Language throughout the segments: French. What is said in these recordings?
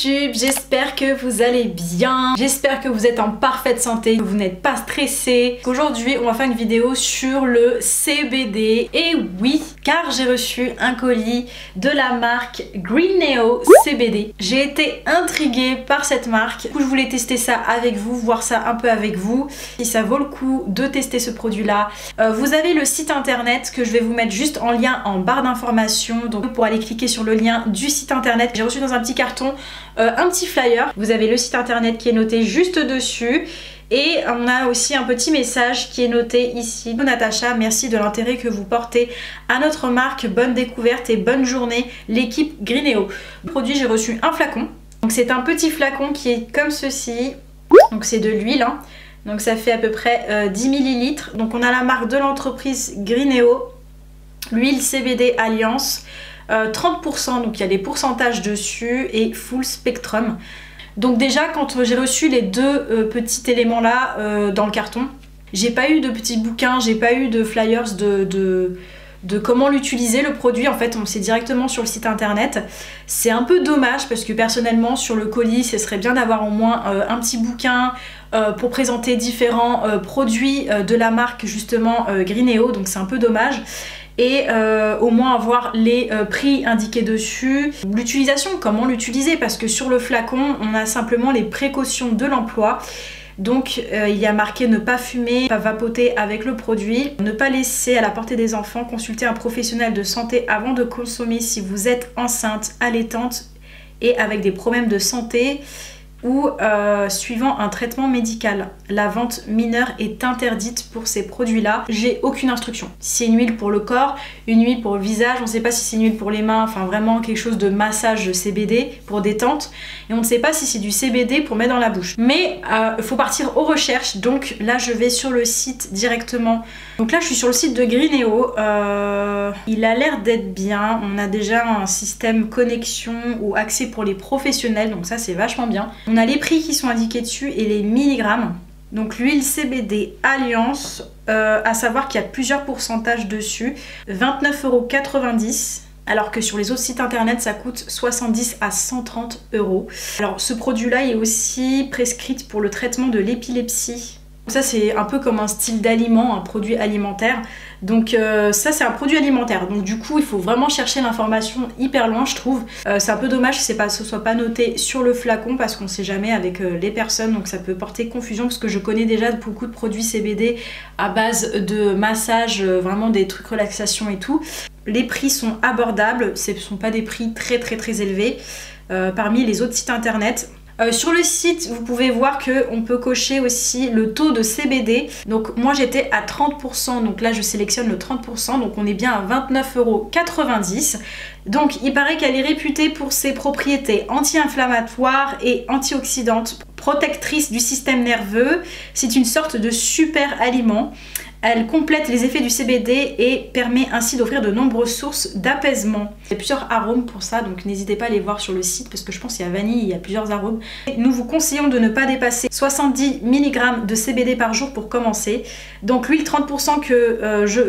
YouTube, j'espère que vous allez bien, j'espère que vous êtes en parfaite santé, que vous n'êtes pas stressé. Aujourd'hui on va faire une vidéo sur le CBD, et oui, car j'ai reçu un colis de la marque Greeneo CBD. J'ai été intriguée par cette marque, du coup je voulais tester ça avec vous, voir ça un peu avec vous, si ça vaut le coup de tester ce produit là. Vous avez le site internet que je vais vous mettre juste en lien en barre d'informations, donc pour aller cliquer sur le lien du site internet. J'ai reçu dans un petit carton un petit flyer, vous avez le site internet qui est noté juste dessus. Et on a aussi un petit message qui est noté ici. Natacha, merci de l'intérêt que vous portez à notre marque. Bonne découverte et bonne journée, l'équipe Greeneo. Le produit, j'ai reçu un flacon. Donc c'est un petit flacon qui est comme ceci. Donc c'est de l'huile, hein. Donc ça fait à peu près 10 ml. Donc on a la marque de l'entreprise Greeneo, l'huile CBD Alliance. 30%, donc il y a des pourcentages dessus, et full spectrum. Donc déjà quand j'ai reçu les deux petits éléments là dans le carton, j'ai pas eu de petits bouquins, j'ai pas eu de flyers de comment l'utiliser le produit. En fait on sait directement sur le site internet. C'est un peu dommage parce que personnellement sur le colis ce serait bien d'avoir au moins un petit bouquin pour présenter différents produits de la marque justement Greeneo, donc c'est un peu dommage. Et au moins avoir les prix indiqués dessus, l'utilisation, comment l'utiliser, parce que sur le flacon on a simplement les précautions de l'emploi. Donc il y a marqué ne pas fumer, pas vapoter avec le produit, ne pas laisser à la portée des enfants, consulter un professionnel de santé avant de consommer si vous êtes enceinte, allaitante et avec des problèmes de santé, ou suivant un traitement médical. La vente mineure est interdite pour ces produits-là. J'ai aucune instruction. Si c'est une huile pour le corps, une huile pour le visage, on ne sait pas si c'est une huile pour les mains, enfin vraiment quelque chose de massage CBD pour détente. Et on ne sait pas si c'est du CBD pour mettre dans la bouche. Mais il faut partir aux recherches. Donc là, je vais sur le site directement. Donc là, je suis sur le site de Greeneo. Il a l'air d'être bien. On a déjà un système connexion ou accès pour les professionnels. Donc ça, c'est vachement bien. On a les prix qui sont indiqués dessus et les milligrammes. Donc l'huile CBD Alliance, à savoir qu'il y a plusieurs pourcentages dessus. 29,90 €. Alors que sur les autres sites internet ça coûte 70 à 130 €. Alors ce produit là est aussi prescrit pour le traitement de l'épilepsie. Ça c'est un peu comme un style d'aliment, un produit alimentaire. Donc ça c'est un produit alimentaire. Donc du coup il faut vraiment chercher l'information hyper loin je trouve. C'est un peu dommage que ce soit pas noté sur le flacon parce qu'on sait jamais avec les personnes. Donc ça peut porter confusion parce que je connais déjà beaucoup de produits CBD à base de massage, vraiment des trucs relaxation et tout. Les prix sont abordables, ce ne sont pas des prix très élevés parmi les autres sites internet. Sur le site, vous pouvez voir qu'on peut cocher aussi le taux de CBD. Donc moi j'étais à 30%, donc là je sélectionne le 30%, donc on est bien à 29,90 €. Donc il paraît qu'elle est réputée pour ses propriétés anti-inflammatoires et antioxydantes, protectrices du système nerveux. C'est une sorte de super aliment. Elle complète les effets du CBD et permet ainsi d'offrir de nombreuses sources d'apaisement. Il y a plusieurs arômes pour ça, donc n'hésitez pas à les voir sur le site parce que je pense qu'il y a vanille, il y a plusieurs arômes. Nous vous conseillons de ne pas dépasser 70 mg de CBD par jour pour commencer. Donc l'huile 30%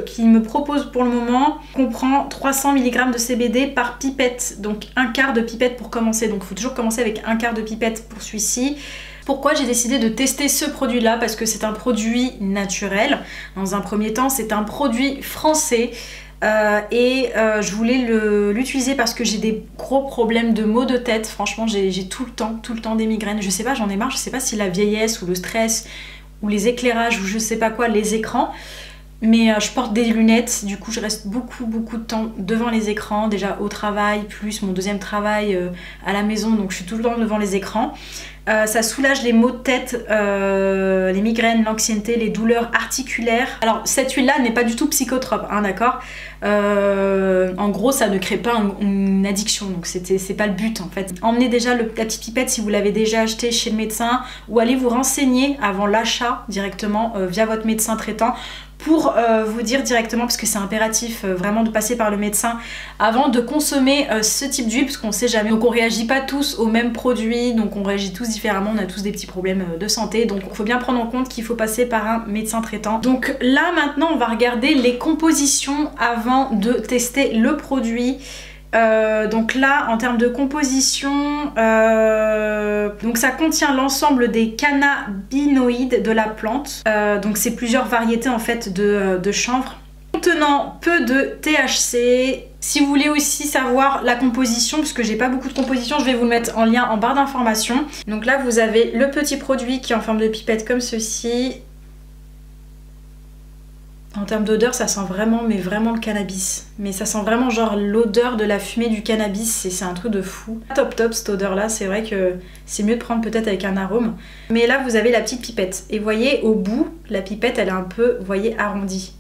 qui me propose pour le moment comprend 300 mg de CBD par pipette, donc un quart de pipette pour commencer. Donc il faut toujours commencer avec un quart de pipette pour celui-ci. Pourquoi j'ai décidé de tester ce produit là? Parce que c'est un produit naturel. Dans un premier temps, c'est un produit français. Je voulais l'utiliser parce que j'ai des gros problèmes de maux de tête. Franchement, j'ai tout le temps des migraines. Je sais pas, j'en ai marre. Je sais pas si la vieillesse ou le stress ou les éclairages ou je sais pas quoi, les écrans. Mais je porte des lunettes, du coup je reste beaucoup de temps devant les écrans, déjà au travail, plus mon deuxième travail à la maison, donc je suis tout le temps devant les écrans. Ça soulage les maux de tête, les migraines, l'anxiété, les douleurs articulaires. Alors cette huile-là n'est pas du tout psychotrope, hein, d'accord. En gros ça ne crée pas une addiction, donc c'est pas le but en fait. Emmenez déjà la petite pipette si vous l'avez déjà acheté chez le médecin, ou allez vous renseigner avant l'achat directement via votre médecin traitant pour vous dire directement, parce que c'est impératif vraiment de passer par le médecin avant de consommer ce type d'huile, parce qu'on sait jamais. Donc on réagit pas tous aux mêmes produits, donc on réagit tous différemment, on a tous des petits problèmes de santé, donc il faut bien prendre en compte qu'il faut passer par un médecin traitant. Donc là maintenant on va regarder les compositions avant de tester le produit. Donc là, en termes de composition, donc ça contient l'ensemble des cannabinoïdes de la plante. Donc c'est plusieurs variétés en fait de chanvre. Contenant peu de THC. Si vous voulez aussi savoir la composition, parce que j'ai pas beaucoup de composition, je vais vous le mettre en lien en barre d'informations. Donc là, vous avez le petit produit qui est en forme de pipette comme ceci. En termes d'odeur, ça sent vraiment, mais vraiment le cannabis. Mais ça sent vraiment genre l'odeur de la fumée du cannabis, c'est un truc de fou. Top top cette odeur là, c'est vrai que c'est mieux de prendre peut-être avec un arôme. Mais là, vous avez la petite pipette. Et vous voyez, au bout, la pipette, elle est un peu, vous voyez, arrondie.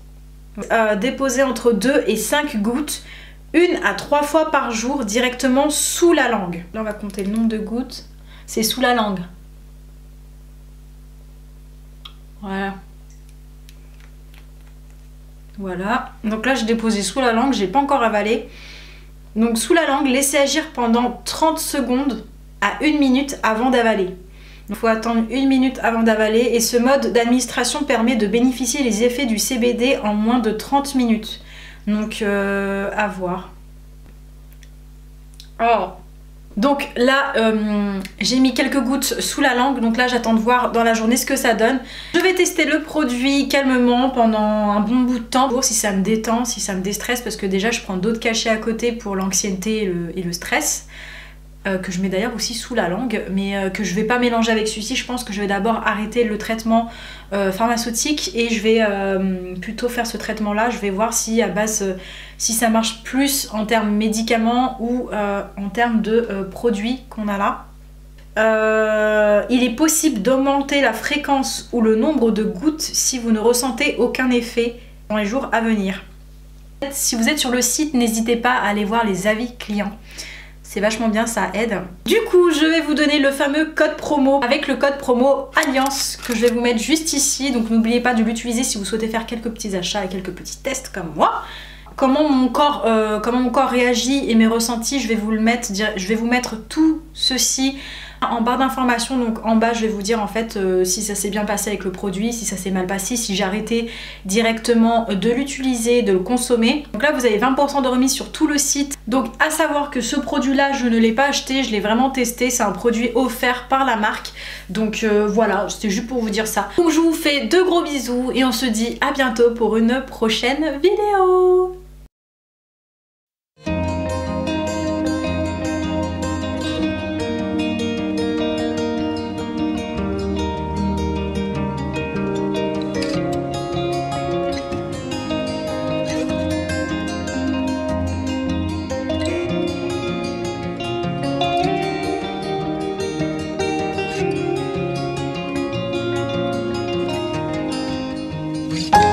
Déposer entre 2 et 5 gouttes, 1 à 3 fois par jour, directement sous la langue. Là, on va compter le nombre de gouttes. C'est sous la langue. Voilà. Voilà, donc là j'ai déposé sous la langue, j'ai pas encore avalé. Donc sous la langue, laissez agir pendant 30 secondes à 1 minute avant d'avaler. Il faut attendre 1 minute avant d'avaler et ce mode d'administration permet de bénéficier des effets du CBD en moins de 30 minutes. Donc à voir. Oh. Donc là, j'ai mis quelques gouttes sous la langue, donc là j'attends de voir dans la journée ce que ça donne. Je vais tester le produit calmement pendant un bon bout de temps, pour si ça me détend, si ça me déstresse, parce que déjà je prends d'autres cachets à côté pour l'anxiété et le stress, que je mets d'ailleurs aussi sous la langue, mais que je vais pas mélanger avec celui-ci. Je pense que je vais d'abord arrêter le traitement pharmaceutique et je vais plutôt faire ce traitement là. Je vais voir si à base si ça marche plus en termes médicaments ou en termes de produits qu'on a là. Il est possible d'augmenter la fréquence ou le nombre de gouttes si vous ne ressentez aucun effet dans les jours à venir. Si vous êtes sur le site, n'hésitez pas à aller voir les avis clients. C'est vachement bien, ça aide. Du coup, je vais vous donner le fameux code promo avec le code promo Alliance que je vais vous mettre juste ici. Donc n'oubliez pas de l'utiliser si vous souhaitez faire quelques petits achats et quelques petits tests comme moi. Comment mon corps réagit et mes ressentis, je vais vous mettre tout ceci en barre d'informations. Donc en bas je vais vous dire en fait si ça s'est bien passé avec le produit, si ça s'est mal passé, si j'ai arrêté directement de l'utiliser, de le consommer. Donc là vous avez 20% de remise sur tout le site. Donc à savoir que ce produit là je ne l'ai pas acheté, je l'ai vraiment testé, c'est un produit offert par la marque. Donc voilà, c'était juste pour vous dire ça. Donc je vous fais de gros bisous et on se dit à bientôt pour une prochaine vidéo. We